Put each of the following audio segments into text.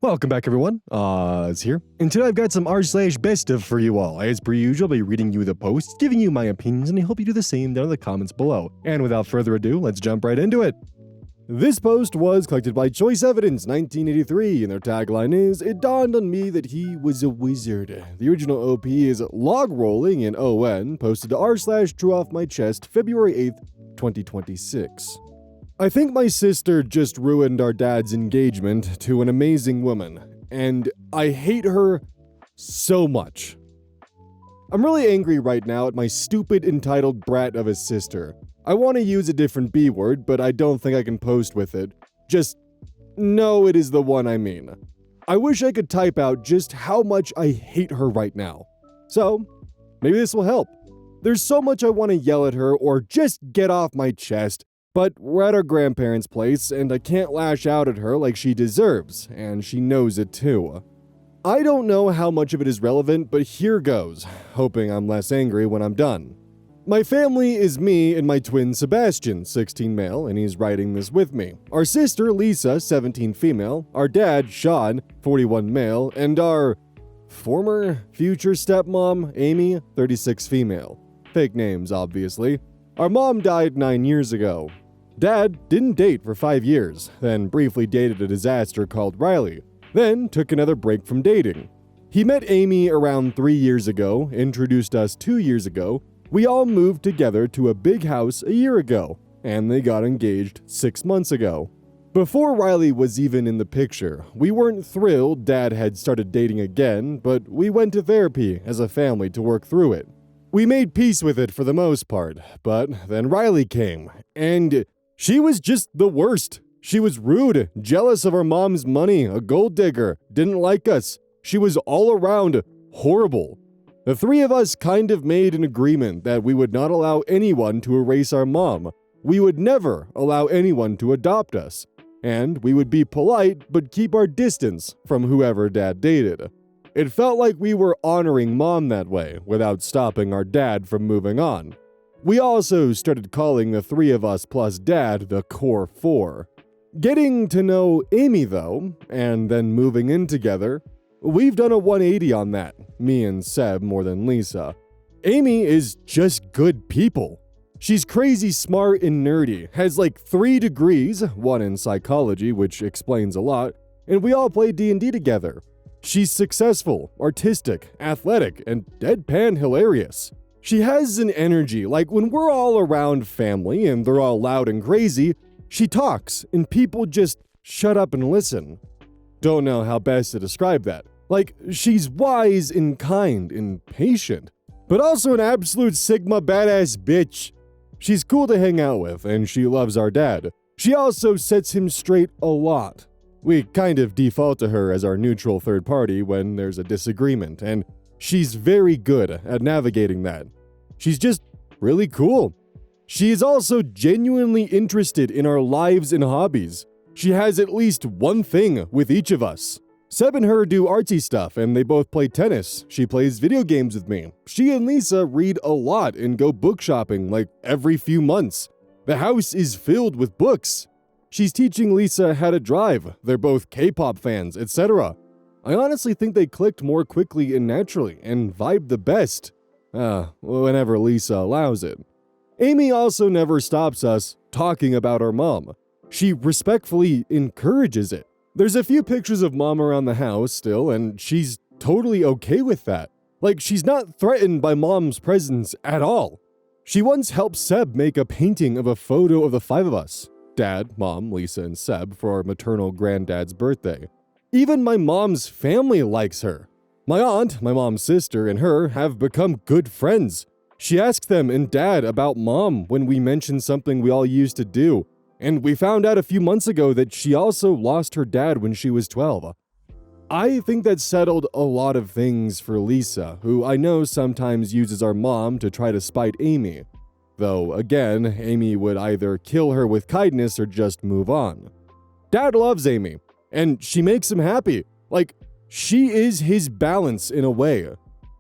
Welcome back, everyone. It's here. And today I've got some r/BestOf for you all. As per usual, I'll be reading you the posts, giving you my opinions, and I hope you do the same down in the comments below. And without further ado, let's jump right into it. This post was collected by Choice Evidence 1983, and their tagline is, "It dawned on me that he was a wizard." The original OP is Log Rolling in ON, posted to r/True Off My Chest, February 8th, 2026. I think my sister just ruined our dad's engagement to an amazing woman, and I hate her so much. I'm really angry right now at my stupid entitled brat of a sister. I want to use a different B word, but I don't think I can post with it. Just know it is the one I mean. I wish I could type out just how much I hate her right now. So, maybe this will help. There's so much I want to yell at her or just get off my chest. But we're at our grandparents' place, and I can't lash out at her like she deserves, and she knows it too. I don't know how much of it is relevant, but here goes, hoping I'm less angry when I'm done. My family is me and my twin Sebastian, 16 male, and he's writing this with me. Our sister Lisa, 17 female, our dad Sean, 41 male, and our future stepmom Amy, 36 female. Fake names, obviously. Our mom died 9 years ago. Dad didn't date for 5 years, then briefly dated a disaster called Riley, then took another break from dating. He met Amy around 3 years ago, introduced us 2 years ago, we all moved together to a big house a year ago, and they got engaged 6 months ago. Before Riley was even in the picture, we weren't thrilled Dad had started dating again, but we went to therapy as a family to work through it. We made peace with it for the most part, but then Riley came, and she was just the worst. She was rude, jealous of our mom's money, a gold digger, didn't like us. She was all around horrible. The three of us kind of made an agreement that we would not allow anyone to erase our mom. We would never allow anyone to adopt us. And we would be polite, but keep our distance from whoever Dad dated. It felt like we were honoring Mom that way, without stopping our dad from moving on. We also started calling the three of us plus Dad the Core Four. Getting to know Amy, though, and then moving in together, we've done a 180 on that, me and Seb more than Lisa. Amy is just good people. She's crazy smart and nerdy, has like 3 degrees, 1 in psychology, which explains a lot, and we all play D&D together. She's successful, artistic, athletic, and deadpan hilarious. She has an energy, like when we're all around family and they're all loud and crazy, she talks and people just shut up and listen. Don't know how best to describe that. Like, she's wise and kind and patient, but also an absolute Sigma badass bitch. She's cool to hang out with and she loves our dad. She also sets him straight a lot. We kind of default to her as our neutral third party when there's a disagreement, and she's very good at navigating that. She's just really cool. She is also genuinely interested in our lives and hobbies. She has at least one thing with each of us. Seb and her do artsy stuff, and they both play tennis. She plays video games with me. She and Lisa read a lot and go book shopping like every few months. The house is filled with books. She's teaching Lisa how to drive. They're both K-pop fans, etc. I honestly think they clicked more quickly and naturally, and vibed the best. Whenever Lisa allows it. Amy also never stops us talking about our mom. She respectfully encourages it. There's a few pictures of Mom around the house still, and she's totally okay with that. Like, she's not threatened by Mom's presence at all. She once helped Seb make a painting of a photo of the 5 of us. Dad, Mom, Lisa, and Seb for our maternal granddad's birthday. Even my mom's family likes her. My aunt, my mom's sister, and her have become good friends. She asks them and Dad about Mom when we mention something we all used to do, and we found out a few months ago that she also lost her dad when she was 12. I think that settled a lot of things for Lisa, who I know sometimes uses our mom to try to spite Amy. Though, again, Amy would either kill her with kindness or just move on. Dad loves Amy, and she makes him happy. Like, she is his balance in a way.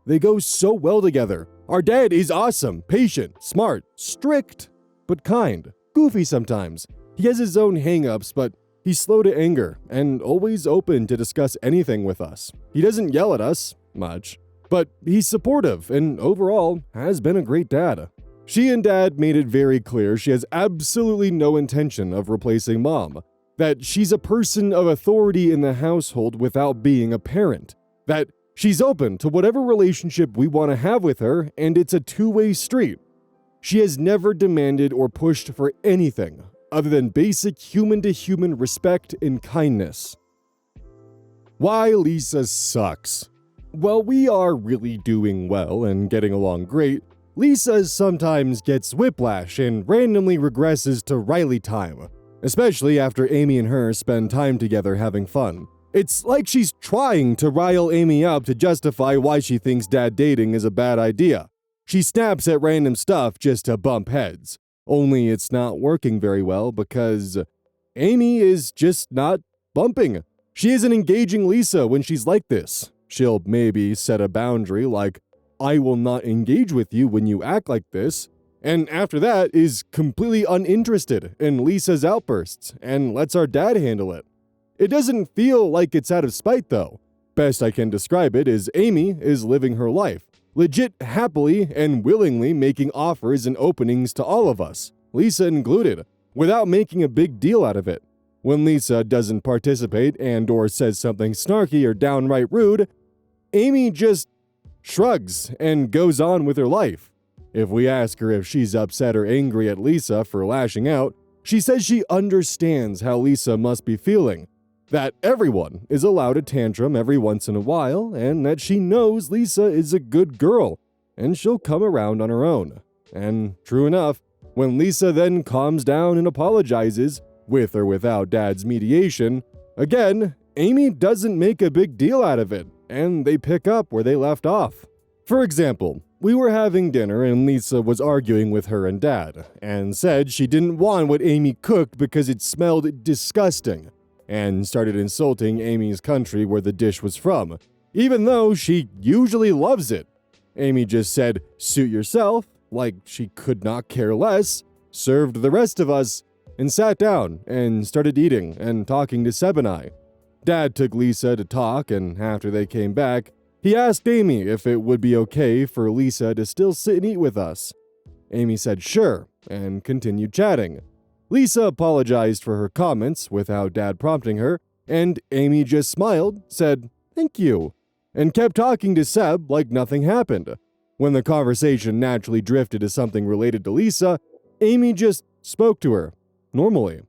They go so well together. Our dad is awesome, patient, smart, strict, but kind, goofy sometimes. He has his own hang-ups, but He's slow to anger and always open to discuss anything with us. He doesn't yell at us much, but he's supportive and overall has been a great dad. She and Dad made it very clear she has absolutely no intention of replacing Mom, that she's a person of authority in the household without being a parent, that she's open to whatever relationship we want to have with her and it's a two-way street. She has never demanded or pushed for anything other than basic human-to-human respect and kindness. Why Lisa sucks. While we are really doing well and getting along great, Lisa sometimes gets whiplash and randomly regresses to Riley time, especially after Amy and her spend time together having fun. It's like she's trying to rile Amy up to justify why she thinks Dad dating is a bad idea. She snaps at random stuff just to bump heads. Only it's not working very well because Amy is just not bumping. She isn't engaging Lisa when she's like this. She'll maybe set a boundary like, I will not engage with you when you act like this, and after that is completely uninterested in Lisa's outbursts and lets our dad handle it. It doesn't feel like it's out of spite though. Best I can describe it is Amy is living her life, legit happily and willingly making offers and openings to all of us, Lisa included, without making a big deal out of it. When Lisa doesn't participate and or says something snarky or downright rude, Amy just shrugs and goes on with her life. If we ask her if she's upset or angry at Lisa for lashing out, she says she understands how Lisa must be feeling, that everyone is allowed a tantrum every once in a while, and that she knows Lisa is a good girl, and she'll come around on her own. And true enough, when Lisa then calms down and apologizes, with or without Dad's mediation, again, Amy doesn't make a big deal out of it, and they pick up where they left off. For example, we were having dinner and Lisa was arguing with her and Dad, and said she didn't want what Amy cooked because it smelled disgusting, and started insulting Amy's country where the dish was from, even though she usually loves it. Amy just said, suit yourself, like she could not care less, served the rest of us, and sat down and started eating and talking to Seb and I. Dad took Lisa to talk, and after they came back, he asked Amy if it would be okay for Lisa to still sit and eat with us. Amy said sure, and continued chatting. Lisa apologized for her comments without Dad prompting her, and Amy just smiled, said thank you, and kept talking to Seb like nothing happened. When the conversation naturally drifted to something related to Lisa, Amy just spoke to her normally.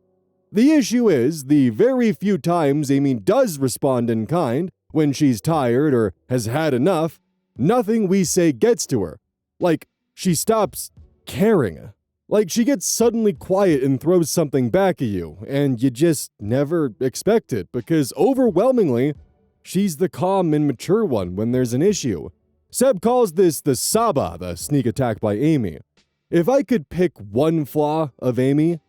The issue is, the very few times Amy does respond in kind, when she's tired or has had enough, nothing we say gets to her. Like, she stops caring. Like, she gets suddenly quiet and throws something back at you, and you just never expect it, because overwhelmingly, she's the calm and mature one when there's an issue. Seb calls this the Saba, the sneak attack by Amy. If I could pick one flaw of Amy,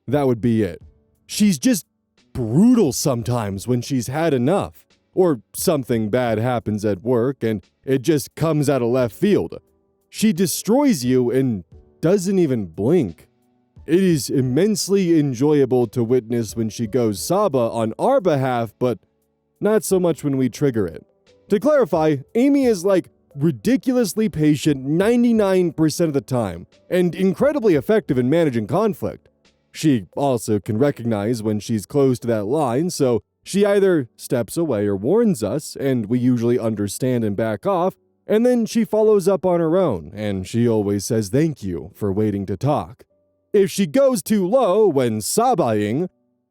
that would be it. She's just brutal sometimes when she's had enough, or something bad happens at work and it just comes out of left field. She destroys you and doesn't even blink. It is immensely enjoyable to witness when she goes Saba on our behalf, but not so much when we trigger it. To clarify, Amy is like ridiculously patient 99% of the time, and incredibly effective in managing conflict. She also can recognize when she's close to that line, so she either steps away or warns us, and we usually understand and back off, and then she follows up on her own, and she always says thank you for waiting to talk. If she goes too low when sabaing,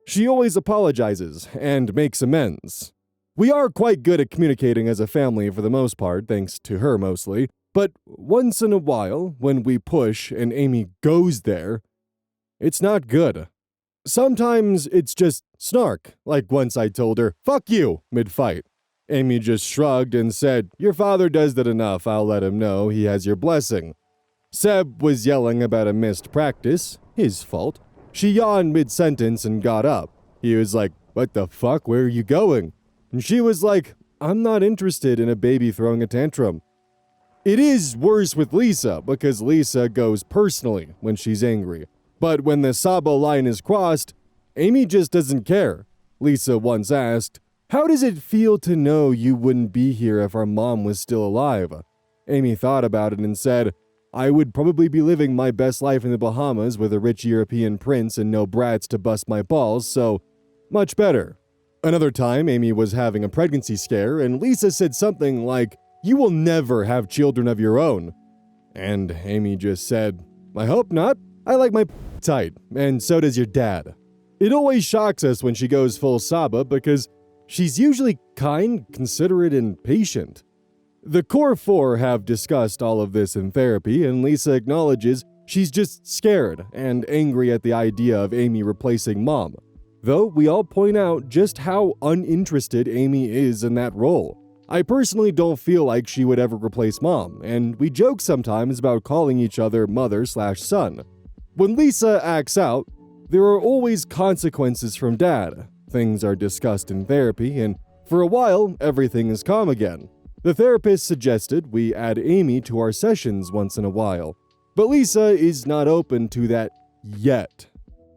she always apologizes and makes amends. We are quite good at communicating as a family for the most part, thanks to her mostly, but once in a while, when we push and Amy goes there, it's not good. Sometimes it's just snark, like once I told her, fuck you, mid-fight. Amy just shrugged and said, your father does that enough, I'll let him know he has your blessing. Seb was yelling about a missed practice, his fault. She yawned mid-sentence and got up. He was like, what the fuck, where are you going? And she was like, I'm not interested in a baby throwing a tantrum. It is worse with Lisa, because Lisa goes personally when she's angry. But when the Saba line is crossed, Amy just doesn't care. Lisa once asked, "How does it feel to know you wouldn't be here if our mom was still alive?" Amy thought about it and said, "I would probably be living my best life in the Bahamas with a rich European prince and no brats to bust my balls, so much better." Another time, Amy was having a pregnancy scare, and Lisa said something like, "You will never have children of your own." And Amy just said, "I hope not. I like my tight, and so does your dad." It always shocks us when she goes full Saba because she's usually kind, considerate, and patient. The core four have discussed all of this in therapy, and Lisa acknowledges she's just scared and angry at the idea of Amy replacing Mom. Though we all point out just how uninterested Amy is in that role. I personally don't feel like she would ever replace Mom, and we joke sometimes about calling each other mother/son. When Lisa acts out, there are always consequences from Dad. Things are discussed in therapy, and for a while, everything is calm again. The therapist suggested we add Amy to our sessions once in a while, but Lisa is not open to that yet.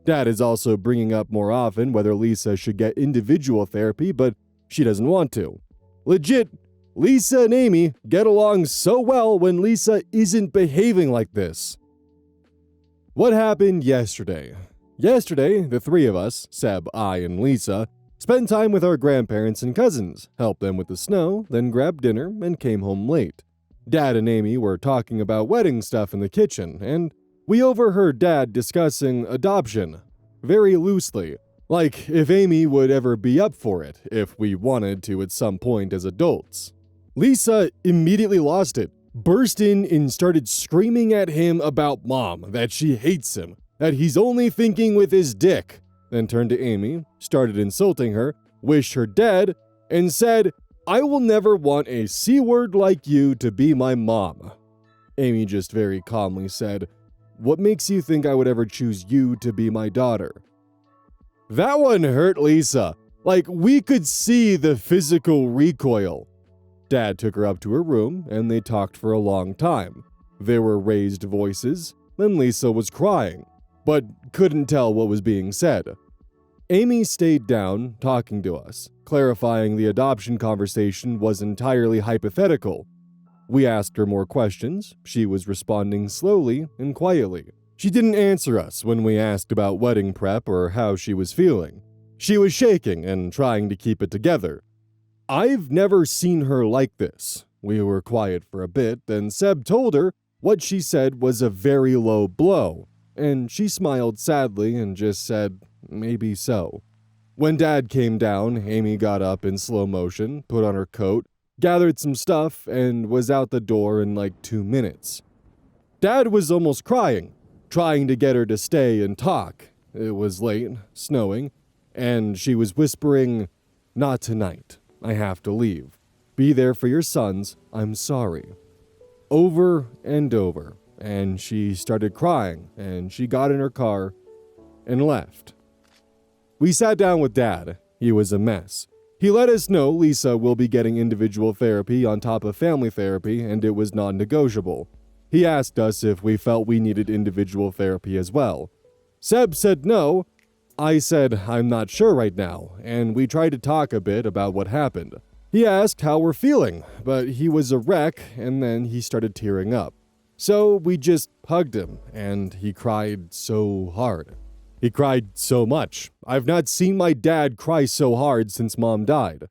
Dad is also bringing up more often whether Lisa should get individual therapy, but she doesn't want to. Legit, Lisa and Amy get along so well when Lisa isn't behaving like this. What happened yesterday? Yesterday, the three of us, Seb, I, and Lisa, spent time with our grandparents and cousins, helped them with the snow, then grabbed dinner, and came home late. Dad and Amy were talking about wedding stuff in the kitchen, and we overheard Dad discussing adoption, very loosely, like if Amy would ever be up for it, if we wanted to at some point as adults. Lisa immediately lost it, burst in and started screaming at him about Mom, that she hates him, that he's only thinking with his dick, then turned to Amy, started insulting her, wished her dead, and said, "I will never want a C-word like you to be my mom." Amy just very calmly said, "What makes you think I would ever choose you to be my daughter?" That one hurt Lisa. Like, we could see the physical recoil. Dad took her up to her room, and they talked for a long time. There were raised voices, then Lisa was crying, but couldn't tell what was being said. Amy stayed down, talking to us, clarifying the adoption conversation was entirely hypothetical. We asked her more questions. She was responding slowly and quietly. She didn't answer us when we asked about wedding prep or how she was feeling. She was shaking and trying to keep it together. I've never seen her like this. We were quiet for a bit, then Seb told her what she said was a very low blow, and she smiled sadly and just said, "Maybe so." When Dad came down, Amy got up in slow motion, put on her coat, gathered some stuff, and was out the door in like 2 minutes. Dad was almost crying, trying to get her to stay and talk. It was late, snowing, and she was whispering, "Not tonight. I have to leave. Be there for your sons. I'm sorry." Over and over, and she started crying, and she got in her car and left. We sat down with Dad. He was a mess. He let us know Lisa will be getting individual therapy on top of family therapy, and it was non-negotiable. He asked us if we felt we needed individual therapy as well. Seb said no. I said I'm not sure right now, and we tried to talk a bit about what happened. He asked how we're feeling, but he was a wreck, and then he started tearing up. So we just hugged him, and he cried so hard. He cried so much. I've not seen my dad cry so hard since Mom died.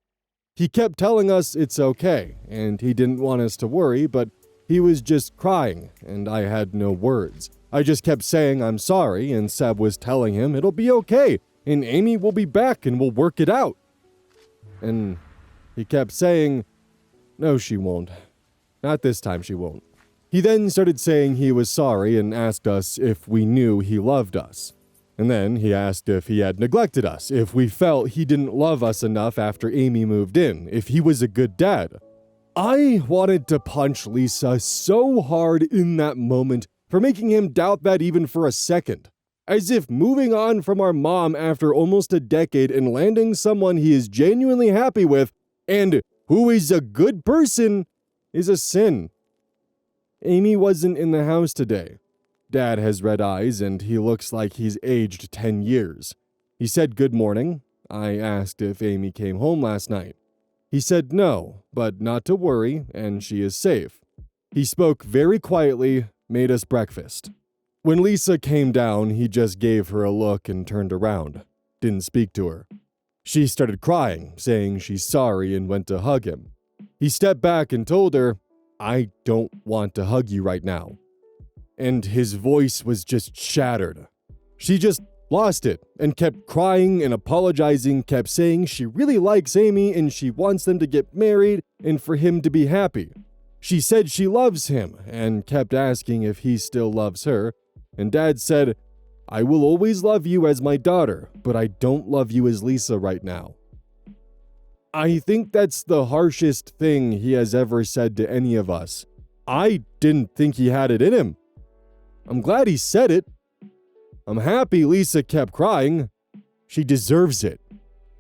He kept telling us it's okay, and he didn't want us to worry, but he was just crying, and I had no words. I just kept saying I'm sorry, and Seb was telling him it'll be okay, and Amy will be back and we'll work it out. And he kept saying, "No, she won't. Not this time she won't." He then started saying he was sorry and asked us if we knew he loved us. And then he asked if he had neglected us, if we felt he didn't love us enough after Amy moved in, if he was a good dad. I wanted to punch Lisa so hard in that moment for making him doubt that even for a second. As if moving on from our mom after almost a decade and landing someone he is genuinely happy with and who is a good person is a sin. Amy wasn't in the house today. Dad has red eyes and he looks like he's aged 10 years. He said good morning. I asked if Amy came home last night. He said no, but not to worry, and she is safe. He spoke very quietly, made us breakfast. When Lisa came down, he just gave her a look and turned around. Didn't speak to her. She started crying, saying she's sorry, and went to hug him. He stepped back and told her, "I don't want to hug you right now." And his voice was just shattered. She just lost it and kept crying and apologizing, kept saying she really likes Amy and she wants them to get married and for him to be happy. She said she loves him and kept asking if he still loves her, and Dad said, "I will always love you as my daughter, but I don't love you as Lisa right now." I think that's the harshest thing he has ever said to any of us. I didn't think he had it in him. I'm glad he said it. I'm happy Lisa kept crying. She deserves it.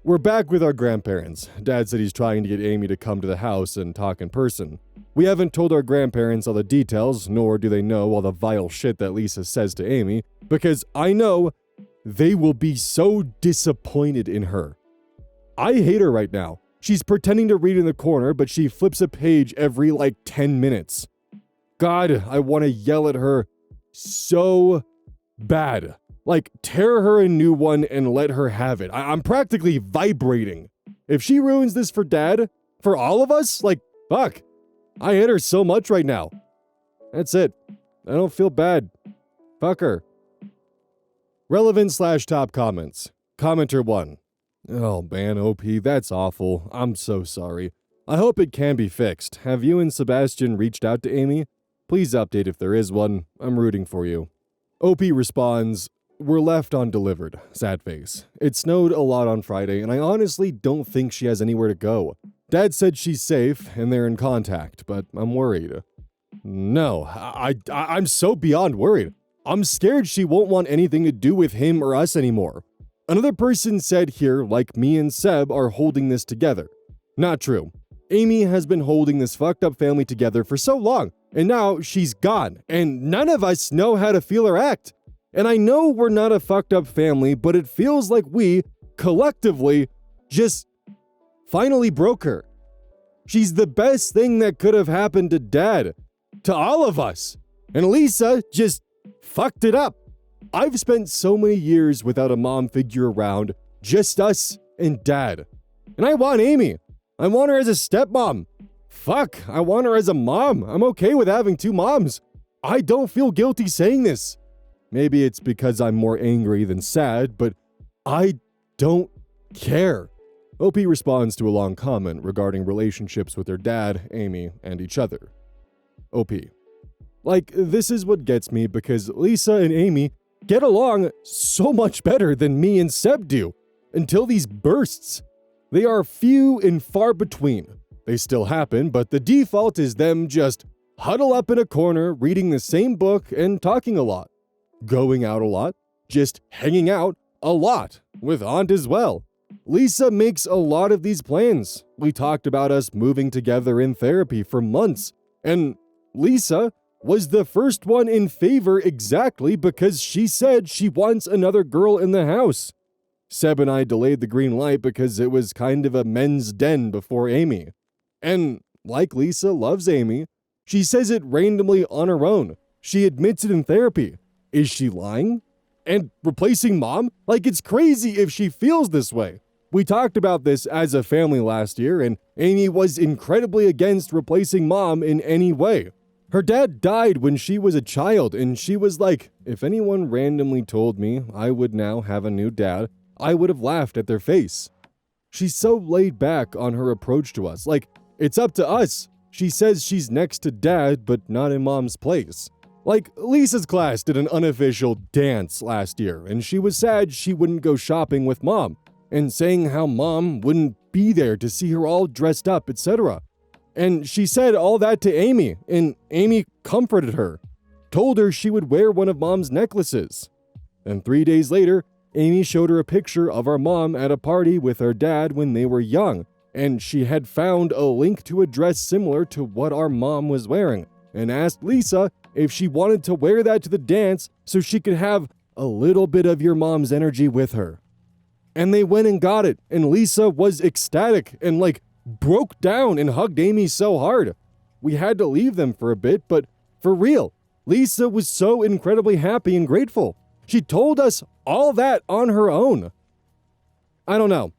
We're back with our grandparents. Dad said he's trying to get Amy to come to the house and talk in person. We haven't told our grandparents all the details, nor do they know all the vile shit that Lisa says to Amy, because I know they will be so disappointed in her. I hate her right now. She's pretending to read in the corner, but she flips a page every 10 minutes. God, I want to yell at her so bad. Tear her a new one and let her have it. I'm practically vibrating. If she ruins this for Dad, for all of us, fuck. I hate her so much right now. That's it. I don't feel bad. Fuck her. Relevant/top comments. Commenter 1. Oh man, OP, that's awful. I'm so sorry. I hope it can be fixed. Have you and Sebastian reached out to Amy? Please update if there is one. I'm rooting for you. OP responds, "We're left undelivered. Sad face. It snowed a lot on Friday, and I honestly don't think she has anywhere to go. Dad said she's safe, and they're in contact, but I'm worried." No, I'm so beyond worried. I'm scared she won't want anything to do with him or us anymore. Another person said here, me and Seb are holding this together. Not true. Amy has been holding this fucked up family together for so long, and now she's gone, and none of us know how to feel or act. And I know we're not a fucked up family, but it feels like we, collectively, just finally broke her. She's the best thing that could have happened to Dad, to all of us, and Lisa just fucked it up. I've spent so many years without a mom figure around, just us and Dad. And I want Amy. I want her as a stepmom. Fuck, I want her as a mom. I'm okay with having two moms. I don't feel guilty saying this. Maybe it's because I'm more angry than sad, but I don't care. OP responds to a long comment regarding relationships with their dad, Amy, and each other. OP. This is what gets me because Lisa and Amy get along so much better than me and Seb do, until these bursts. They are few and far between. They still happen, but the default is them just huddle up in a corner, reading the same book and talking a lot. Going out a lot, just hanging out a lot, with Aunt as well. Lisa makes a lot of these plans. We talked about us moving together in therapy for months, and Lisa was the first one in favor exactly because she said she wants another girl in the house. Seb and I delayed the green light because it was kind of a men's den before Amy. And Lisa loves Amy. She says it randomly on her own. She admits it in therapy. Is she lying? And replacing mom? It's crazy if she feels this way. We talked about this as a family last year, and Amy was incredibly against replacing mom in any way. Her dad died when she was a child, and she was like, if anyone randomly told me I would now have a new dad, I would have laughed at their face. She's so laid back on her approach to us. It's up to us. She says she's next to Dad, but not in Mom's place. Lisa's class did an unofficial dance last year, and she was sad she wouldn't go shopping with Mom, and saying how Mom wouldn't be there to see her all dressed up, etc. And she said all that to Amy, and Amy comforted her, told her she would wear one of Mom's necklaces. And 3 days later, Amy showed her a picture of our mom at a party with her dad when they were young, and she had found a link to a dress similar to what our mom was wearing, and asked Lisa if she wanted to wear that to the dance so she could have a little bit of your mom's energy with her. And they went and got it, and Lisa was ecstatic and broke down and hugged Amy so hard. We had to leave them for a bit, but for real, Lisa was so incredibly happy and grateful. She told us all that on her own. I don't know.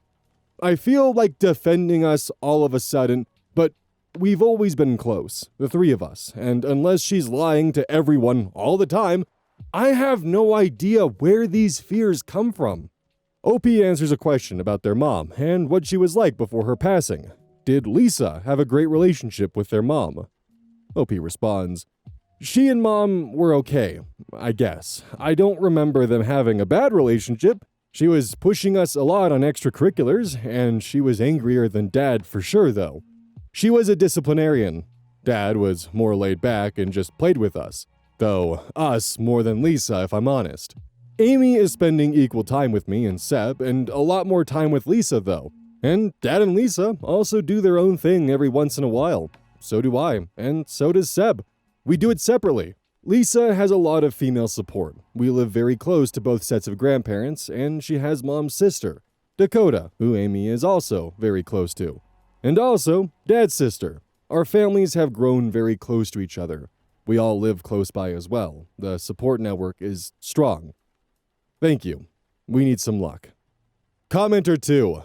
I feel like defending us all of a sudden, but we've always been close, the three of us, and unless she's lying to everyone all the time, I have no idea where these fears come from. OP answers a question about their mom and what she was like before her passing. Did Lisa have a great relationship with their mom? OP responds, she and mom were okay, I guess. I don't remember them having a bad relationship. She was pushing us a lot on extracurriculars, and she was angrier than Dad for sure, though. She was a disciplinarian. Dad was more laid back and just played with us. Though, us more than Lisa, if I'm honest. Amy is spending equal time with me and Seb, and a lot more time with Lisa, though. And Dad and Lisa also do their own thing every once in a while. So do I, and so does Seb. We do it separately. Lisa has a lot of female support. We live very close to both sets of grandparents, and she has mom's sister, Dakota, who Amy is also very close to. And also, Dad's sister. Our families have grown very close to each other. We all live close by as well. The support network is strong. Thank you. We need some luck. Commenter 2.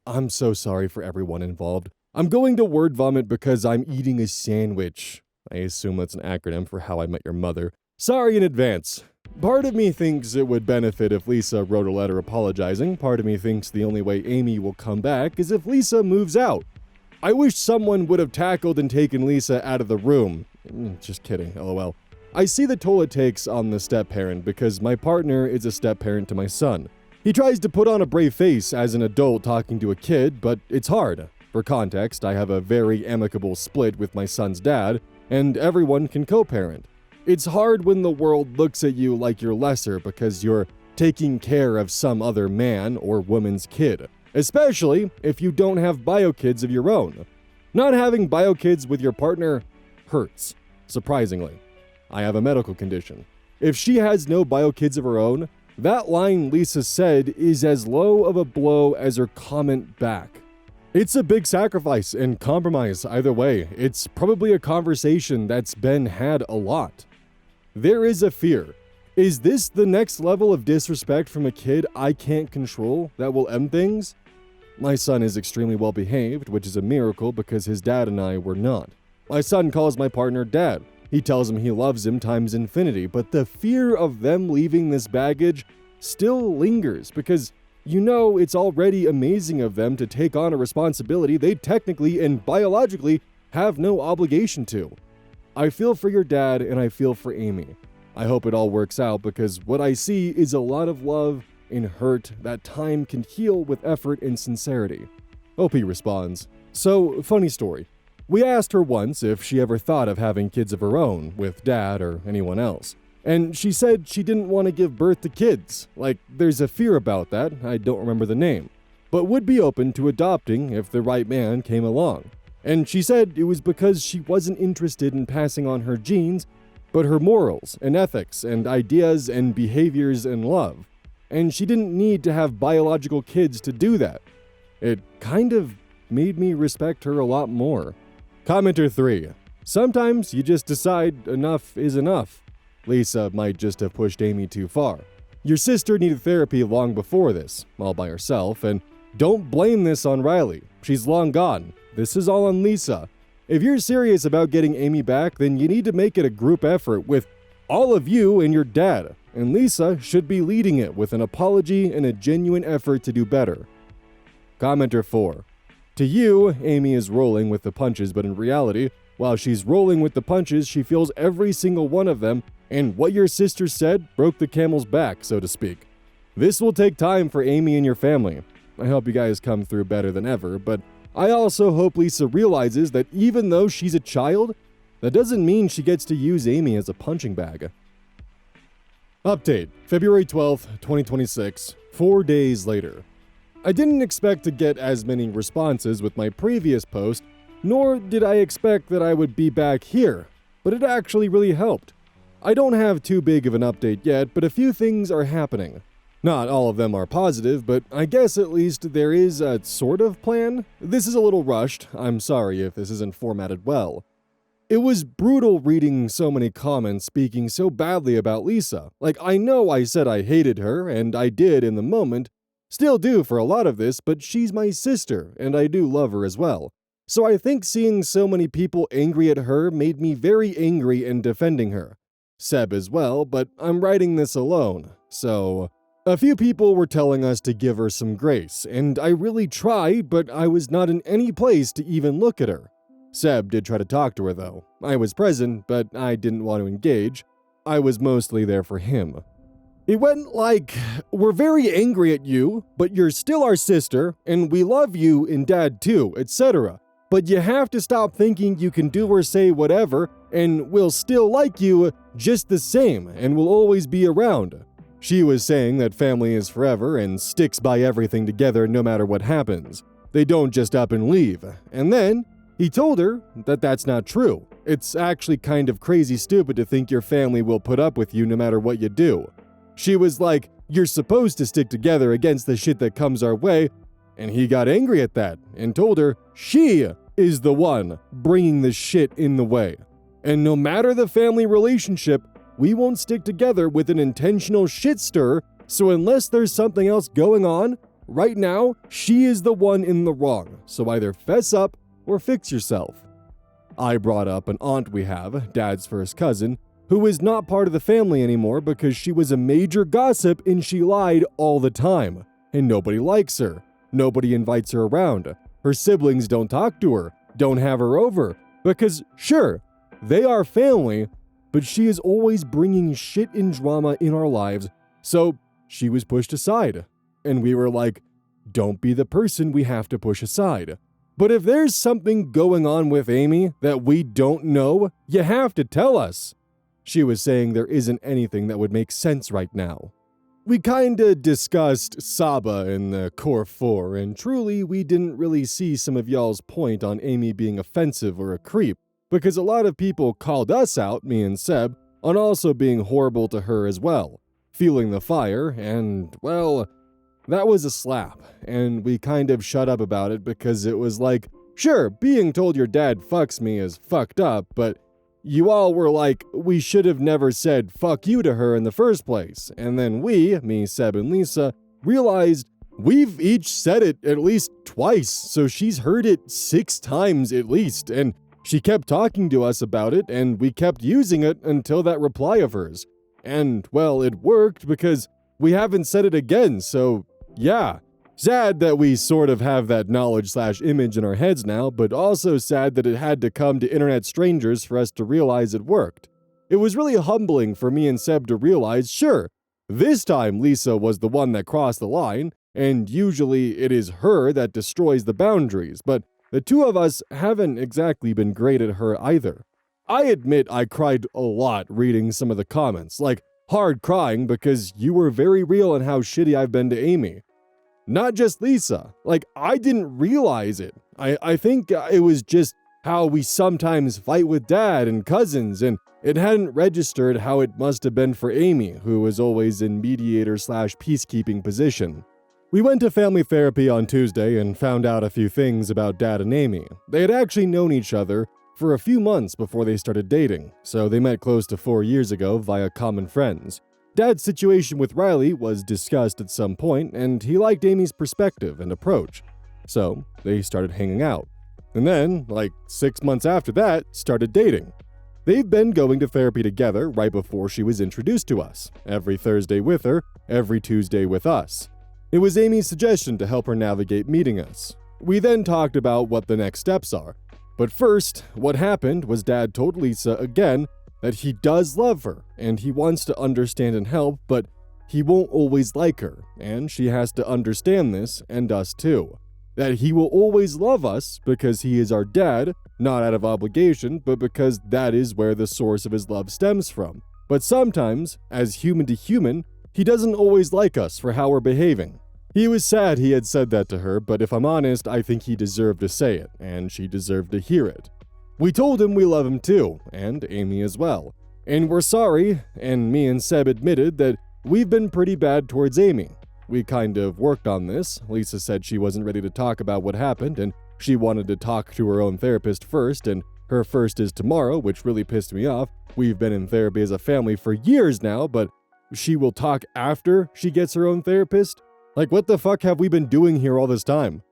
I'm so sorry for everyone involved. I'm going to word vomit because I'm eating a sandwich. I assume that's an acronym for How I Met Your Mother. Sorry in advance. Part of me thinks it would benefit if Lisa wrote a letter apologizing. Part of me thinks the only way Amy will come back is if Lisa moves out. I wish someone would have tackled and taken Lisa out of the room. Just kidding, lol. I see the toll it takes on the step-parent because my partner is a step-parent to my son. He tries to put on a brave face as an adult talking to a kid, but it's hard. For context, I have a very amicable split with my son's dad, and everyone can co-parent. It's hard when the world looks at you like you're lesser because you're taking care of some other man or woman's kid, especially if you don't have bio kids of your own. Not having bio kids with your partner hurts, surprisingly. I have a medical condition. If she has no bio kids of her own, that line Lisa said is as low of a blow as her comment back. It's a big sacrifice and compromise either way. It's probably a conversation that's been had a lot. There is a fear. Is this the next level of disrespect from a kid I can't control that will end things? My son is extremely well behaved, which is a miracle because his dad and I were not. My son calls my partner Dad. He tells him he loves him times infinity, but the fear of them leaving this baggage still lingers because you know it's already amazing of them to take on a responsibility they technically and biologically have no obligation to. I feel for your dad and I feel for Amy. I hope it all works out because what I see is a lot of love and hurt that time can heal with effort and sincerity. OP responds, so, funny story. We asked her once if she ever thought of having kids of her own with Dad or anyone else. And she said she didn't want to give birth to kids. There's a fear about that, I don't remember the name. But would be open to adopting if the right man came along. And she said it was because she wasn't interested in passing on her genes, but her morals and ethics and ideas and behaviors and love. And she didn't need to have biological kids to do that. It kind of made me respect her a lot more. Commenter 3. Sometimes you just decide enough is enough. Lisa might just have pushed Amy too far. Your sister needed therapy long before this, all by herself, and don't blame this on Riley. She's long gone. This is all on Lisa. If you're serious about getting Amy back, then you need to make it a group effort with all of you and your dad, and Lisa should be leading it with an apology and a genuine effort to do better. Commenter 4. To you, Amy is rolling with the punches, but in reality, while she's rolling with the punches, she feels every single one of them, and what your sister said broke the camel's back, so to speak. This will take time for Amy and your family. I hope you guys come through better than ever, but I also hope Lisa realizes that even though she's a child, that doesn't mean she gets to use Amy as a punching bag. Update, February 12th, 2026, 4 days later. I didn't expect to get as many responses with my previous post, nor did I expect that I would be back here, but it actually really helped. I don't have too big of an update yet, but a few things are happening. Not all of them are positive, but I guess at least there is a sort of plan. This is a little rushed. I'm sorry if this isn't formatted well. It was brutal reading so many comments speaking so badly about Lisa. Like, I know I said I hated her, and I did in the moment. Still do for a lot of this, but she's my sister, and I do love her as well. So I think seeing so many people angry at her made me very angry and defending her. Seb as well, but I'm writing this alone, so... A few people were telling us to give her some grace, and I really tried, but I was not in any place to even look at her. Seb did try to talk to her though. I was present, but I didn't want to engage. I was mostly there for him. It went like, we're very angry at you, but you're still our sister, and we love you and Dad too, etc. But you have to stop thinking you can do or say whatever, and we'll still like you just the same, and we'll always be around. She was saying that family is forever and sticks by everything together no matter what happens. They don't just up and leave. And then, he told her that that's not true. It's actually kind of crazy stupid to think your family will put up with you no matter what you do. She was like, you're supposed to stick together against the shit that comes our way, and he got angry at that and told her she is the one bringing the shit in the way. And no matter the family relationship, we won't stick together with an intentional shit stir, so unless there's something else going on, right now, she is the one in the wrong, so either fess up or fix yourself. I brought up an aunt we have, Dad's first cousin, who is not part of the family anymore because she was a major gossip and she lied all the time, and nobody likes her. Nobody invites her around. Her siblings don't talk to her, don't have her over, because sure, they are family, but she is always bringing shit and drama in our lives, so she was pushed aside. And we were like, don't be the person we have to push aside. But if there's something going on with Amy that we don't know, you have to tell us. She was saying there isn't anything that would make sense right now. We kinda discussed Saba in the Core 4, and truly we didn't really see some of y'all's point on Amy being offensive or a creep, because a lot of people called us out, me and Seb, on also being horrible to her as well, feeling the fire, and, well, that was a slap, and we kind of shut up about it because it was like, sure, being told your dad fucks me is fucked up, but you all were like, we should have never said fuck you to her in the first place, and then we, me, Seb, and Lisa, realized we've each said it at least twice, so she's heard it 6 times at least, and she kept talking to us about it, and we kept using it until that reply of hers. And, well, it worked because we haven't said it again, so, yeah. Sad that we sort of have that knowledge/image in our heads now, but also sad that it had to come to internet strangers for us to realize it worked. It was really humbling for me and Seb to realize, sure, this time Lisa was the one that crossed the line, and usually it is her that destroys the boundaries, but the two of us haven't exactly been great at her either. I admit I cried a lot reading some of the comments, like hard crying because you were very real in how shitty I've been to Amy. Not just Lisa, like I didn't realize it. I think it was just how we sometimes fight with Dad and cousins, and it hadn't registered how it must have been for Amy, who was always in mediator/peacekeeping position. We went to family therapy on Tuesday and found out a few things about Dad and Amy. They had actually known each other for a few months before they started dating, so they met close to 4 years ago via common friends. Dad's situation with Riley was discussed at some point, and he liked Amy's perspective and approach, so they started hanging out. And then, like 6 months after that, started dating. They've been going to therapy together right before she was introduced to us, every Thursday with her, every Tuesday with us. It was Amy's suggestion to help her navigate meeting us. We then talked about what the next steps are. But first, what happened was Dad told Lisa again that he does love her and he wants to understand and help, but he won't always like her, and she has to understand this, and us too. That he will always love us because he is our dad, not out of obligation, but because that is where the source of his love stems from. But sometimes, as human to human, he doesn't always like us for how we're behaving. He was sad he had said that to her, but if I'm honest, I think he deserved to say it, and she deserved to hear it. We told him we love him too, and Amy as well. And we're sorry, and me and Seb admitted that We've been pretty bad towards Amy. We kind of worked on this. Lisa said she wasn't ready to talk about what happened, and she wanted to talk to her own therapist first, and her first is tomorrow, which really pissed me off. We've been in therapy as a family for years now, but she will talk after she gets her own therapist? Like, what the fuck have we been doing here all this time?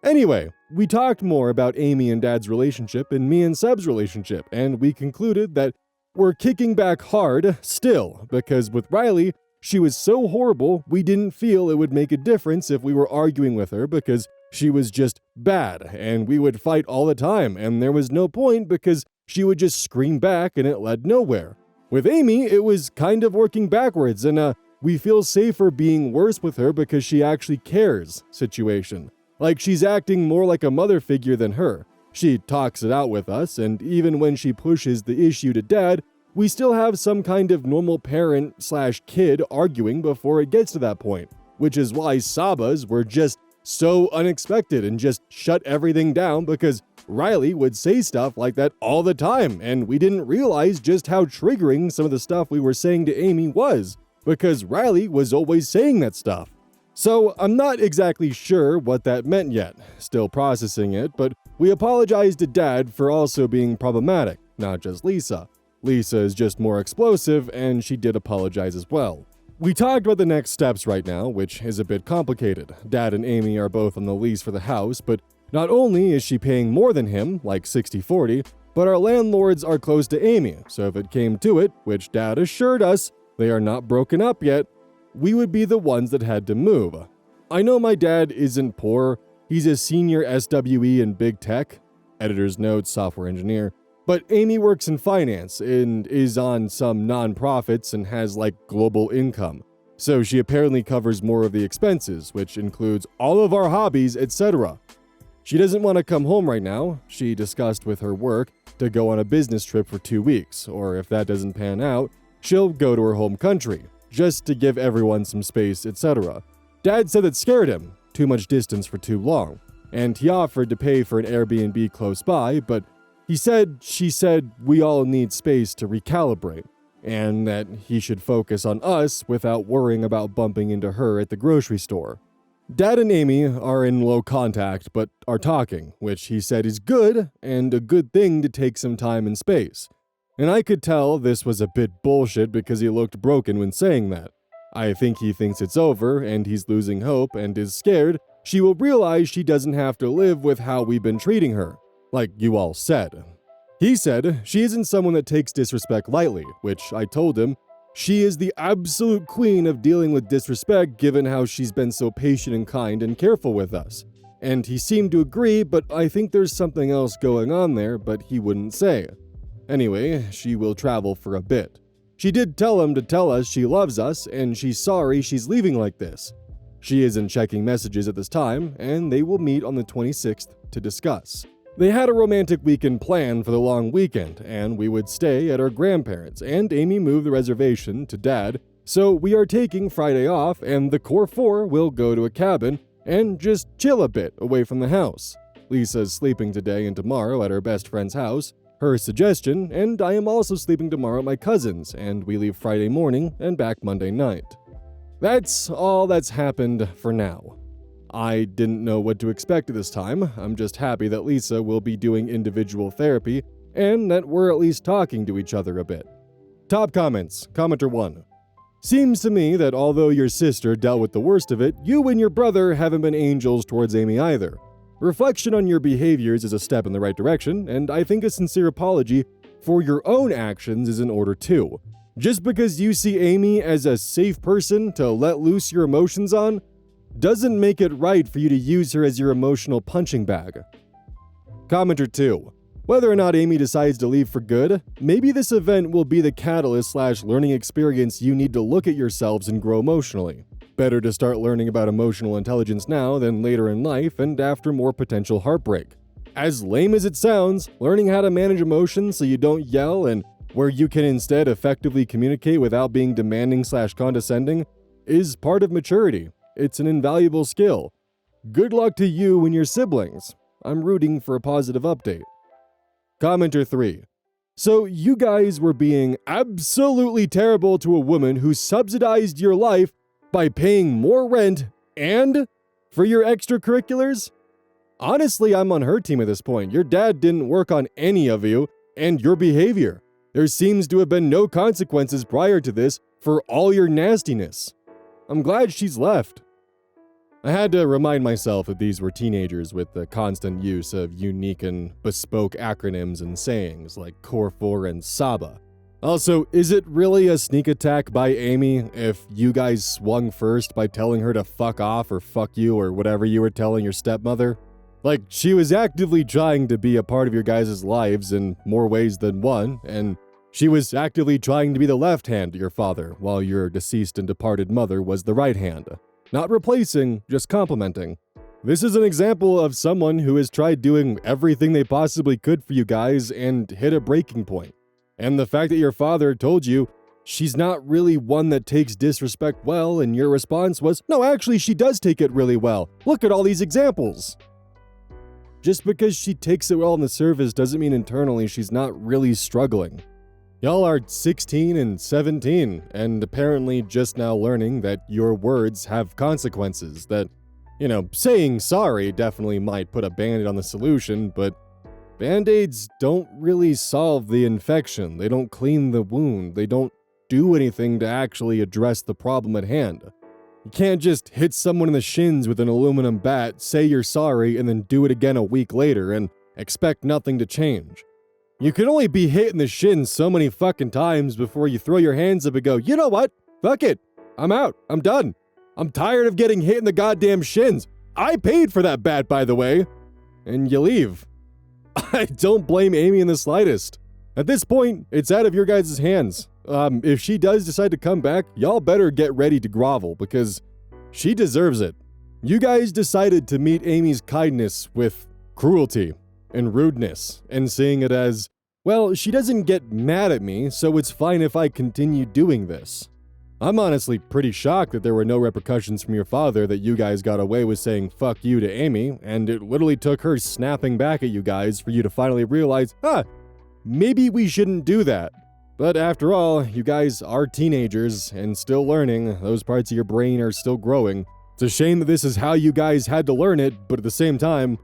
Anyway, we talked more about Amy and Dad's relationship and me and Seb's relationship, and we concluded that we're kicking back hard still, because with Riley, she was so horrible, we didn't feel it would make a difference if we were arguing with her because she was just bad, and we would fight all the time, and there was no point because she would just scream back and it led nowhere. With Amy, it was kind of working backwards, and we feel safer being worse with her because she actually cares situation. Like she's acting more like a mother figure than her. She talks it out with us, and even when she pushes the issue to Dad, we still have some kind of normal parent/kid arguing before it gets to that point, which is why Sabas were just so unexpected and just shut everything down because Riley would say stuff like that all the time, and we didn't realize just how triggering some of the stuff we were saying to Amy was, because Riley was always saying that stuff. So I'm not exactly sure what that meant yet, still processing it, but we apologized to Dad for also being problematic, not just Lisa. Lisa is just more explosive, and she did apologize as well. We talked about the next steps right now, which is a bit complicated. Dad and Amy are both on the lease for the house, but not only is she paying more than him, like 60-40, but our landlords are close to Amy, so if it came to it, which Dad assured us they are not broken up yet, we would be the ones that had to move. I know my dad isn't poor, he's a senior SWE in big tech, editor's note, software engineer, but Amy works in finance and is on some non-profits and has like global income. So she apparently covers more of the expenses, which includes all of our hobbies, etc. She doesn't want to come home right now. She discussed with her work to go on a business trip for 2 weeks, or if that doesn't pan out, she'll go to her home country, just to give everyone some space, etc. Dad said it scared him, too much distance for too long, and he offered to pay for an Airbnb close by, but she said we all need space to recalibrate, and that he should focus on us without worrying about bumping into her at the grocery store. Dad and Amy are in low contact, but are talking, which he said is good, and a good thing to take some time and space. And I could tell this was a bit bullshit because he looked broken when saying that. I think he thinks it's over, and he's losing hope and is scared she will realize she doesn't have to live with how we've been treating her, like you all said. He said she isn't someone that takes disrespect lightly, which I told him she is the absolute queen of dealing with disrespect given how she's been so patient and kind and careful with us. And he seemed to agree, but I think there's something else going on there, but he wouldn't say. Anyway, she will travel for a bit. She did tell him to tell us she loves us and she's sorry she's leaving like this. She isn't checking messages at this time, and they will meet on the 26th to discuss. They had a romantic weekend planned for the long weekend, and we would stay at our grandparents', and Amy moved the reservation to Dad, so we are taking Friday off, and the core four will go to a cabin and just chill a bit away from the house. Lisa's sleeping today and tomorrow at her best friend's house, her suggestion, and I am also sleeping tomorrow at my cousin's, and we leave Friday morning and back Monday night. That's all that's happened for now. I didn't know what to expect this time. I'm just happy that Lisa will be doing individual therapy and that we're at least talking to each other a bit. Top comments. Commenter 1. Seems to me that although your sister dealt with the worst of it, you and your brother haven't been angels towards Amy either. Reflection on your behaviors is a step in the right direction, and I think a sincere apology for your own actions is in order too. Just because you see Amy as a safe person to let loose your emotions on, doesn't make it right for you to use her as your emotional punching bag. Commenter 2. Whether or not Amy decides to leave for good, maybe this event will be the catalyst/learning experience you need to look at yourselves and grow emotionally. Better to start learning about emotional intelligence now than later in life and after more potential heartbreak. As lame as it sounds, learning how to manage emotions so you don't yell and where you can instead effectively communicate without being demanding/condescending is part of maturity. It's an invaluable skill. Good luck to you and your siblings. I'm rooting for a positive update. Commenter 3. So you guys were being absolutely terrible to a woman who subsidized your life by paying more rent and for your extracurriculars? Honestly, I'm on her team at this point. Your dad didn't work on any of you and your behavior. There seems to have been no consequences prior to this for all your nastiness. I'm glad she's left. I had to remind myself that these were teenagers with the constant use of unique and bespoke acronyms and sayings like Core 4 and Saba. Also, is it really a sneak attack by Amy if you guys swung first by telling her to fuck off or fuck you or whatever you were telling your stepmother? Like, she was actively trying to be a part of your guys' lives in more ways than one, and she was actively trying to be the left hand to your father, while your deceased and departed mother was the right hand. Not replacing, just complementing. This is an example of someone who has tried doing everything they possibly could for you guys and hit a breaking point. And the fact that your father told you she's not really one that takes disrespect well, and your response was, no, actually, she does take it really well. Look at all these examples. Just because she takes it well on the surface doesn't mean internally she's not really struggling. Y'all are 16 and 17, and apparently just now learning that your words have consequences, that, saying sorry definitely might put a band-aid on the solution, but band-aids don't really solve the infection, they don't clean the wound, they don't do anything to actually address the problem at hand. You can't just hit someone in the shins with an aluminum bat, say you're sorry, and then do it again a week later and expect nothing to change. You can only be hit in the shins so many fucking times before you throw your hands up and go, you know what? Fuck it. I'm out. I'm done. I'm tired of getting hit in the goddamn shins. I paid for that bat, by the way. And you leave. I don't blame Amy in the slightest. At this point, it's out of your guys' hands. If she does decide to come back, y'all better get ready to grovel because she deserves it. You guys decided to meet Amy's kindness with cruelty and rudeness, and seeing it as, well, she doesn't get mad at me, so it's fine if I continue doing this. I'm honestly pretty shocked that there were no repercussions from your father that you guys got away with saying fuck you to Amy, and it literally took her snapping back at you guys for you to finally realize, maybe we shouldn't do that. But after all, you guys are teenagers and still learning, those parts of your brain are still growing. It's a shame that this is how you guys had to learn it, but at the same time,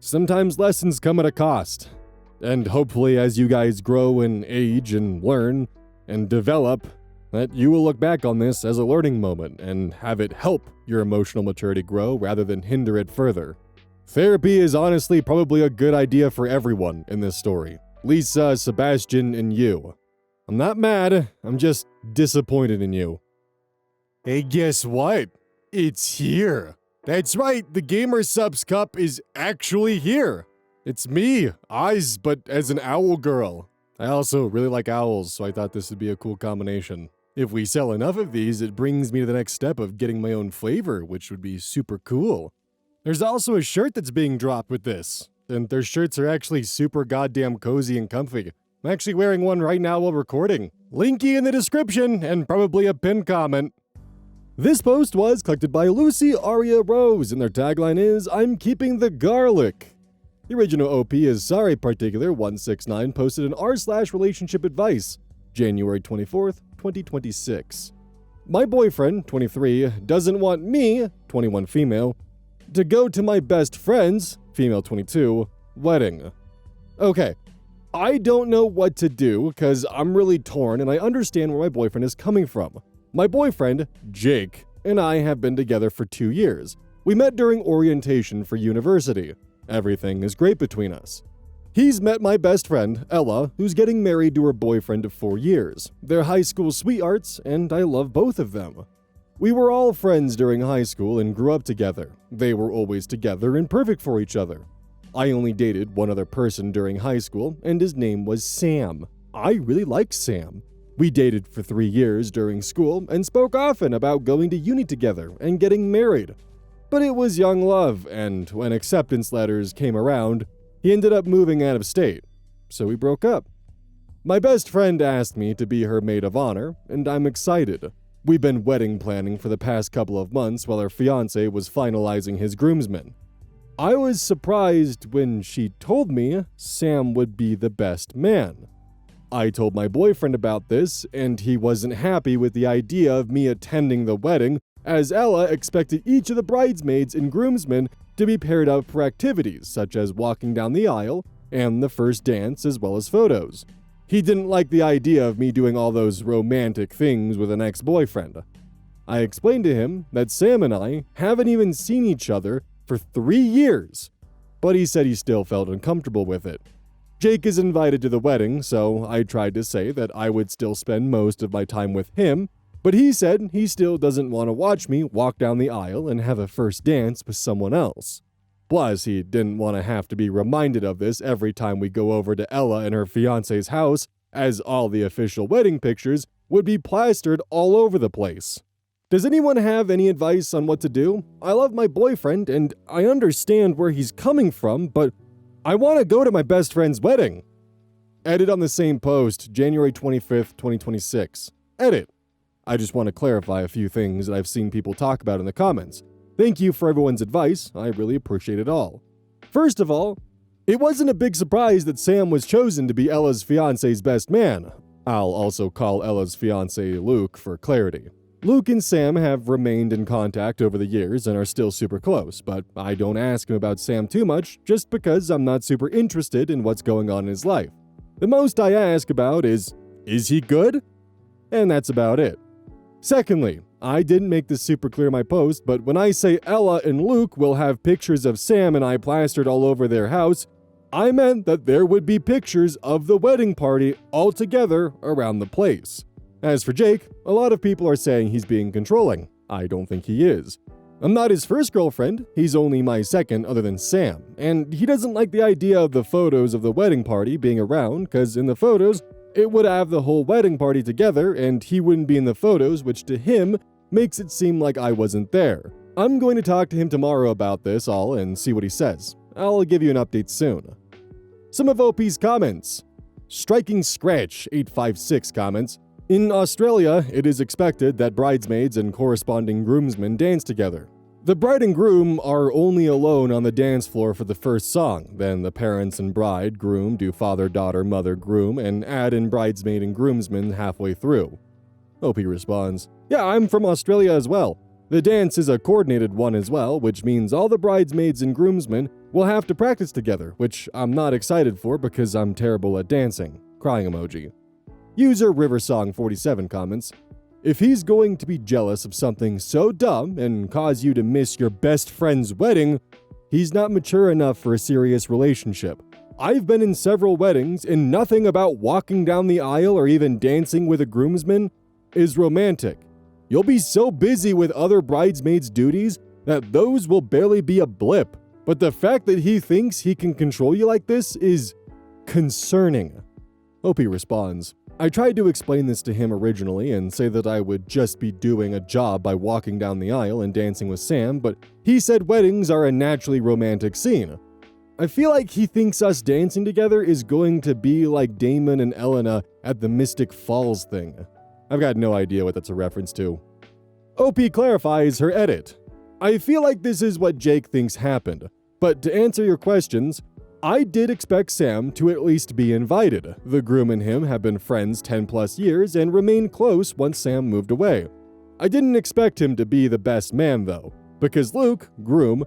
sometimes lessons come at a cost. And hopefully as you guys grow and age and learn and develop, that you will look back on this as a learning moment and have it help your emotional maturity grow rather than hinder it further. Therapy is honestly probably a good idea for everyone in this story. Lisa, Sebastian, and you. I'm not mad, I'm just disappointed in you. Hey, guess what? It's here. That's right, the Gamer Subs Cup is actually here. It's me, Eyes, but as an owl girl. I also really like owls, so I thought this would be a cool combination. If we sell enough of these, it brings me to the next step of getting my own flavor, which would be super cool. There's also a shirt that's being dropped with this, and their shirts are actually super goddamn cozy and comfy. I'm actually wearing one right now while recording. Linky in the description, and probably a pinned comment. This post was collected by Lucy Aria Rose, and their tagline is, I'm keeping the garlic. The original OP is Sorry Particular 169, posted in r/relationship advice, January 24th, 2026. My boyfriend, 23, doesn't want me, 21 female, to go to my best friend's, female 22, wedding. Okay, I don't know what to do because I'm really torn and I understand where my boyfriend is coming from. My boyfriend, Jake, and I have been together for 2 years. We met during orientation for university. Everything is great between us. He's met my best friend, Ella, who's getting married to her boyfriend of 4 years. They're high school sweethearts, and I love both of them. We were all friends during high school and grew up together. They were always together and perfect for each other. I only dated one other person during high school, and his name was Sam. I really liked Sam. We dated for 3 years during school and spoke often about going to uni together and getting married. But it was young love, and when acceptance letters came around, he ended up moving out of state, so we broke up. My best friend asked me to be her maid of honor, and I'm excited. We've been wedding planning for the past couple of months while our fiancé was finalizing his groomsmen. I was surprised when she told me Sam would be the best man. I told my boyfriend about this, and he wasn't happy with the idea of me attending the wedding, as Ella expected each of the bridesmaids and groomsmen to be paired up for activities such as walking down the aisle and the first dance, as well as photos. He didn't like the idea of me doing all those romantic things with an ex-boyfriend. I explained to him that Sam and I haven't even seen each other for 3 years, but he said he still felt uncomfortable with it. Jake is invited to the wedding, so I tried to say that I would still spend most of my time with him, but he said he still doesn't want to watch me walk down the aisle and have a first dance with someone else. Plus, he didn't want to have to be reminded of this every time we go over to Ella and her fiancé's house, as all the official wedding pictures would be plastered all over the place. Does anyone have any advice on what to do? I love my boyfriend, and I understand where he's coming from, but I want to go to my best friend's wedding. Edit on the same post, January 25th, 2026. Edit. I just want to clarify a few things that I've seen people talk about in the comments. Thank you for everyone's advice. I really appreciate it all. First of all, it wasn't a big surprise that Sam was chosen to be Ella's fiancé's best man. I'll also call Ella's fiancé Luke for clarity. Luke and Sam have remained in contact over the years and are still super close, but I don't ask him about Sam too much just because I'm not super interested in what's going on in his life. The most I ask about is he good? And that's about it. Secondly, I didn't make this super clear in my post, but when I say Ella and Luke will have pictures of Sam and I plastered all over their house, I meant that there would be pictures of the wedding party all together around the place. As for Jake, a lot of people are saying he's being controlling. I don't think he is. I'm not his first girlfriend, he's only my second other than Sam, and he doesn't like the idea of the photos of the wedding party being around, because in the photos, it would have the whole wedding party together and he wouldn't be in the photos, which to him makes it seem like I wasn't there. I'm going to talk to him tomorrow about this all and see what he says. I'll give you an update soon. Some of OP's comments. Striking Scratch 856 comments. In Australia, it is expected that bridesmaids and corresponding groomsmen dance together. The bride and groom are only alone on the dance floor for the first song, then the parents and bride, groom do father, daughter, mother, groom, and add in bridesmaid and groomsmen halfway through. OP responds, yeah, I'm from Australia as well. The dance is a coordinated one as well, which means all the bridesmaids and groomsmen will have to practice together, which I'm not excited for because I'm terrible at dancing. Crying emoji. User Riversong47 comments, if he's going to be jealous of something so dumb and cause you to miss your best friend's wedding, he's not mature enough for a serious relationship. I've been in several weddings and nothing about walking down the aisle or even dancing with a groomsman is romantic. You'll be so busy with other bridesmaids' duties that those will barely be a blip. But the fact that he thinks he can control you like this is concerning. OP responds, I tried to explain this to him originally and say that I would just be doing a job by walking down the aisle and dancing with Sam, but he said weddings are a naturally romantic scene. I feel like he thinks us dancing together is going to be like Damon and Elena at the Mystic Falls thing. I've got no idea what that's a reference to. OP clarifies her edit. I feel like this is what Jake thinks happened, but to answer your questions, I did expect Sam to at least be invited. The groom and him have been friends 10 plus years and remained close once Sam moved away. I didn't expect him to be the best man though, because Luke, groom,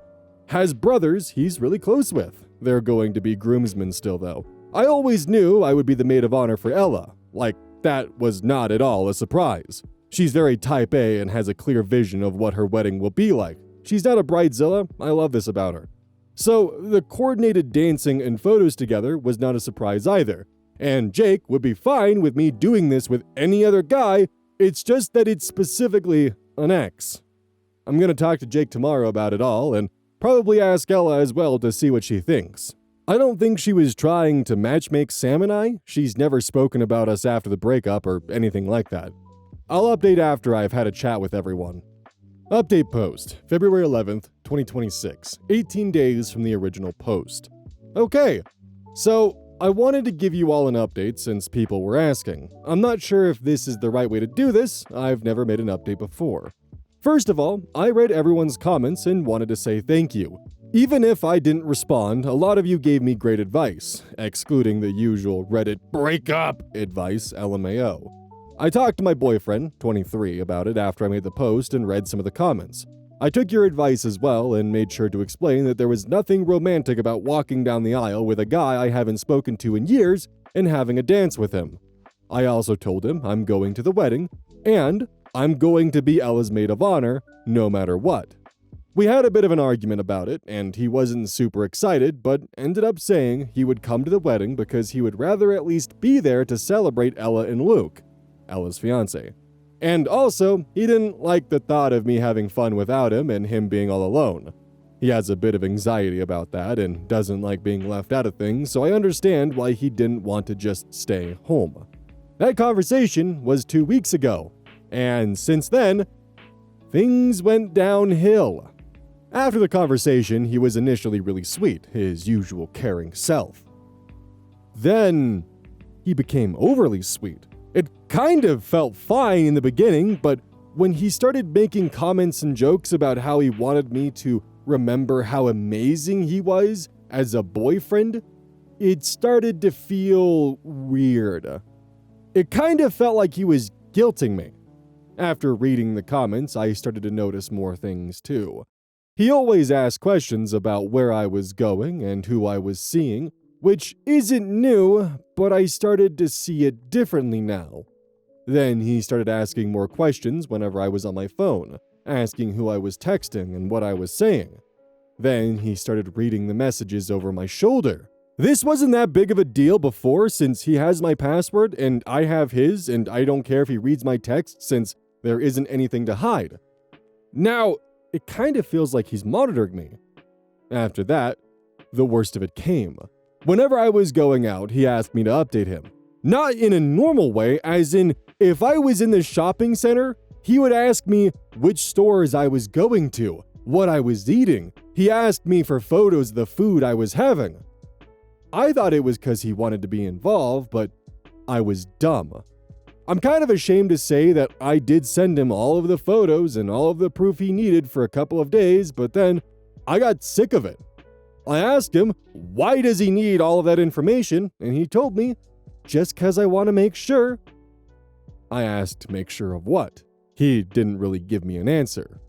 has brothers he's really close with. They're going to be groomsmen still though. I always knew I would be the maid of honor for Ella. Like, that was not at all a surprise. She's very type A and has a clear vision of what her wedding will be like. She's not a bridezilla. I love this about her. So, the coordinated dancing and photos together was not a surprise either. And Jake would be fine with me doing this with any other guy, it's just that it's specifically an ex. I'm gonna talk to Jake tomorrow about it all, and probably ask Ella as well to see what she thinks. I don't think she was trying to matchmake Sam and I. She's never spoken about us after the breakup or anything like that. I'll update after I've had a chat with everyone. Update post, February 11th, 2026, 18 days from the original post. Okay, so I wanted to give you all an update since people were asking. I'm not sure if this is the right way to do this, I've never made an update before. First of all, I read everyone's comments and wanted to say thank you. Even if I didn't respond, a lot of you gave me great advice, excluding the usual Reddit break up advice, LMAO. I talked to my boyfriend, 23, about it after I made the post and read some of the comments. I took your advice as well and made sure to explain that there was nothing romantic about walking down the aisle with a guy I haven't spoken to in years and having a dance with him. I also told him I'm going to the wedding, and I'm going to be Ella's maid of honor, no matter what. We had a bit of an argument about it, and he wasn't super excited, but ended up saying he would come to the wedding because he would rather at least be there to celebrate Ella and Luke, Ella's fiancé. And also, he didn't like the thought of me having fun without him and him being all alone. He has a bit of anxiety about that and doesn't like being left out of things, so I understand why he didn't want to just stay home. That conversation was 2 weeks ago, and since then, things went downhill. After the conversation, he was initially really sweet, his usual caring self. Then, he became overly sweet. It kind of felt fine in the beginning, but when he started making comments and jokes about how he wanted me to remember how amazing he was as a boyfriend, it started to feel weird. It kind of felt like he was guilting me. After reading the comments, I started to notice more things too. He always asked questions about where I was going and who I was seeing, which isn't new, but I started to see it differently now. Then he started asking more questions whenever I was on my phone, asking who I was texting and what I was saying. Then he started reading the messages over my shoulder. This wasn't that big of a deal before since he has my password and I have his, and I don't care if he reads my text since there isn't anything to hide. Now, it kind of feels like he's monitoring me. After that, the worst of it came. Whenever I was going out, he asked me to update him. Not in a normal way, as in, if I was in the shopping center, he would ask me which stores I was going to, what I was eating. He asked me for photos of the food I was having. I thought it was because he wanted to be involved, but I was dumb. I'm kind of ashamed to say that I did send him all of the photos and all of the proof he needed for a couple of days, but then I got sick of it. I asked him, why does he need all of that information? And he told me, just because I want to make sure. I asked, make sure of what? He didn't really give me an answer.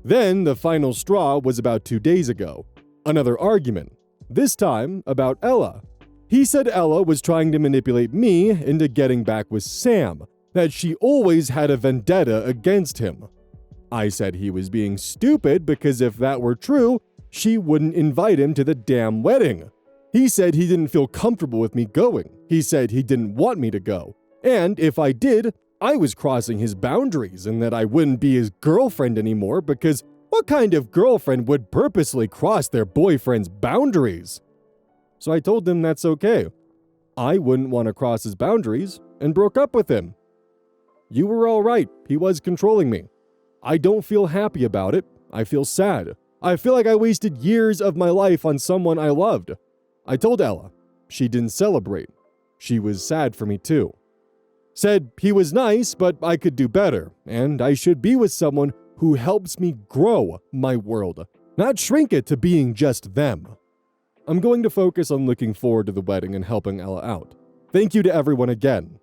Then the final straw was about 2 days ago. Another argument. This time about Ella. He said Ella was trying to manipulate me into getting back with Sam, that she always had a vendetta against him. I said he was being stupid because if that were true, she wouldn't invite him to the damn wedding. He said he didn't feel comfortable with me going. He said he didn't want me to go. And if I did, I was crossing his boundaries and that I wouldn't be his girlfriend anymore because what kind of girlfriend would purposely cross their boyfriend's boundaries? So I told him that's okay. I wouldn't want to cross his boundaries and broke up with him. You were all right. He was controlling me. I don't feel happy about it. I feel sad. I feel like I wasted years of my life on someone I loved. I told Ella. She didn't celebrate. She was sad for me too. Said he was nice, but I could do better, and I should be with someone who helps me grow my world, not shrink it to being just them. I'm going to focus on looking forward to the wedding and helping Ella out. Thank you to everyone again.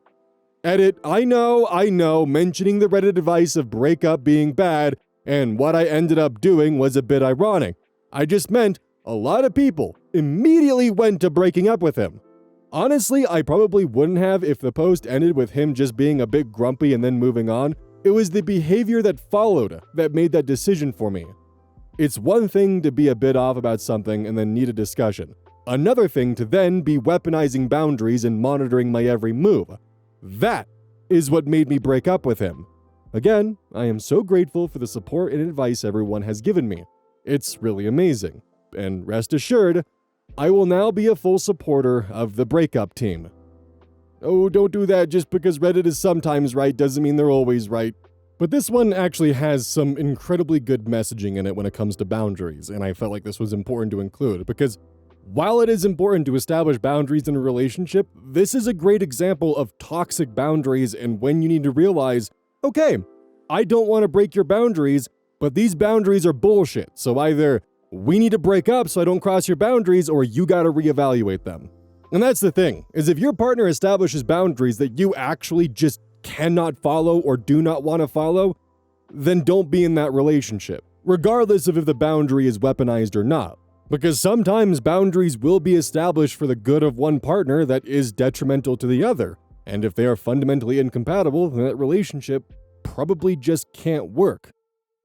Edit, I know, mentioning the Reddit advice of breakup being bad and what I ended up doing was a bit ironic. I just meant a lot of people immediately went to breaking up with him. Honestly, I probably wouldn't have if the post ended with him just being a bit grumpy and then moving on. It was the behavior that followed that made that decision for me. It's one thing to be a bit off about something and then need a discussion. Another thing to then be weaponizing boundaries and monitoring my every move. That is what made me break up with him. Again, I am so grateful for the support and advice everyone has given me. It's really amazing. And rest assured, I will now be a full supporter of the breakup team. Oh, don't do that just because Reddit is sometimes right doesn't mean they're always right. But this one actually has some incredibly good messaging in it when it comes to boundaries, and I felt like this was important to include because while it is important to establish boundaries in a relationship, this is a great example of toxic boundaries and when you need to realize, okay, I don't want to break your boundaries, but these boundaries are bullshit, so either we need to break up so I don't cross your boundaries, or you gotta reevaluate them. And that's the thing, is if your partner establishes boundaries that you actually just cannot follow or do not want to follow, then don't be in that relationship, regardless of if the boundary is weaponized or not. Because sometimes boundaries will be established for the good of one partner that is detrimental to the other. And if they are fundamentally incompatible, then that relationship probably just can't work.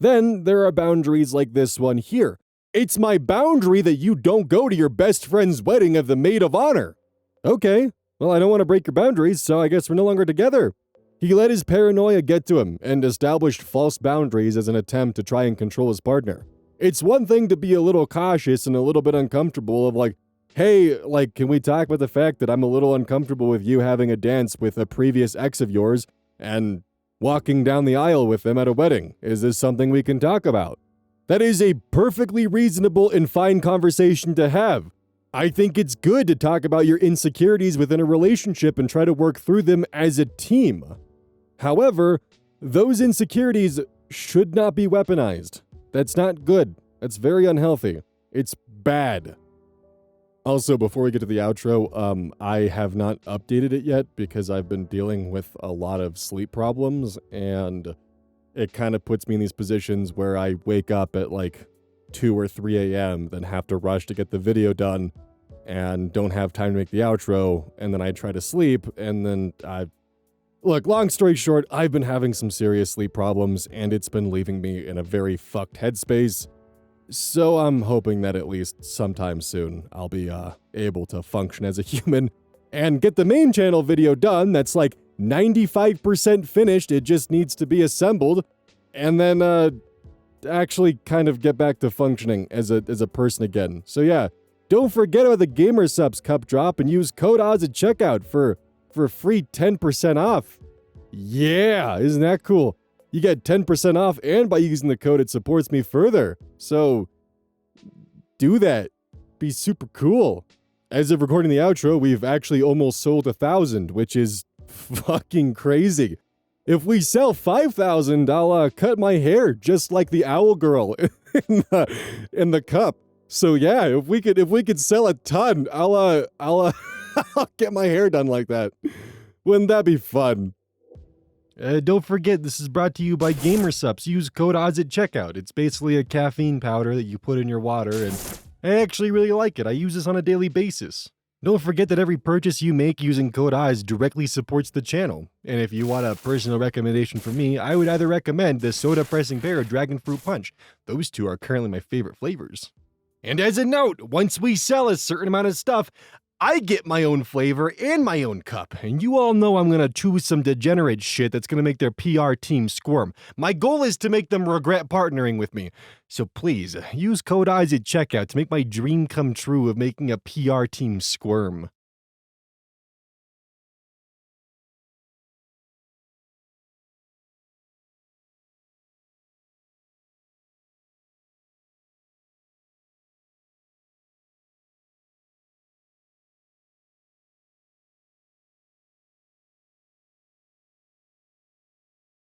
Then there are boundaries like this one here. It's my boundary that you don't go to your best friend's wedding of the maid of honor. Okay, well, I don't want to break your boundaries, so I guess we're no longer together. He let his paranoia get to him and established false boundaries as an attempt to try and control his partner. It's one thing to be a little cautious and a little bit uncomfortable of like, hey, like, can we talk about the fact that I'm a little uncomfortable with you having a dance with a previous ex of yours and walking down the aisle with them at a wedding? Is this something we can talk about? That is a perfectly reasonable and fine conversation to have. I think it's good to talk about your insecurities within a relationship and try to work through them as a team. However, those insecurities should not be weaponized. That's not good. That's very unhealthy. It's bad. Also, before we get to the outro, I have not updated it yet because I've been dealing with a lot of sleep problems, and it kind of puts me in these positions where I wake up at like 2 or 3 a.m., then have to rush to get the video done, and don't have time to make the outro, and then I try to sleep, and then Look, long story short, I've been having some serious sleep problems, and it's been leaving me in a very fucked headspace. So I'm hoping that at least sometime soon I'll be able to function as a human and get the main channel video done that's like 95% finished, it just needs to be assembled, and then actually kind of get back to functioning as a person again. So yeah, don't forget about the Gamer Subs Cup drop and use code OZ at checkout for free 10% off. Yeah, isn't that cool? You get 10% off, and by using the code, it supports me further. So, do that. Be super cool. As of recording the outro, we've actually almost sold 1,000, which is fucking crazy. If we sell 5,000, I'll cut my hair just like the owl girl in the cup. So yeah, if we could sell a ton, I'll I'll get my hair done like that. Wouldn't that be fun? Don't forget, this is brought to you by GamerSups. Use code OZ at checkout. It's basically a caffeine powder that you put in your water, and I actually really like it. I use this on a daily basis. Don't forget that every purchase you make using code OZ directly supports the channel. And if you want a personal recommendation from me, I would either recommend the Soda Pressing Pear or Dragon Fruit Punch. Those two are currently my favorite flavors. And as a note, once we sell a certain amount of stuff, I get my own flavor and my own cup, and you all know I'm gonna choose some degenerate shit that's gonna make their PR team squirm. My goal is to make them regret partnering with me. So please, use code OZ at checkout to make my dream come true of making a PR team squirm.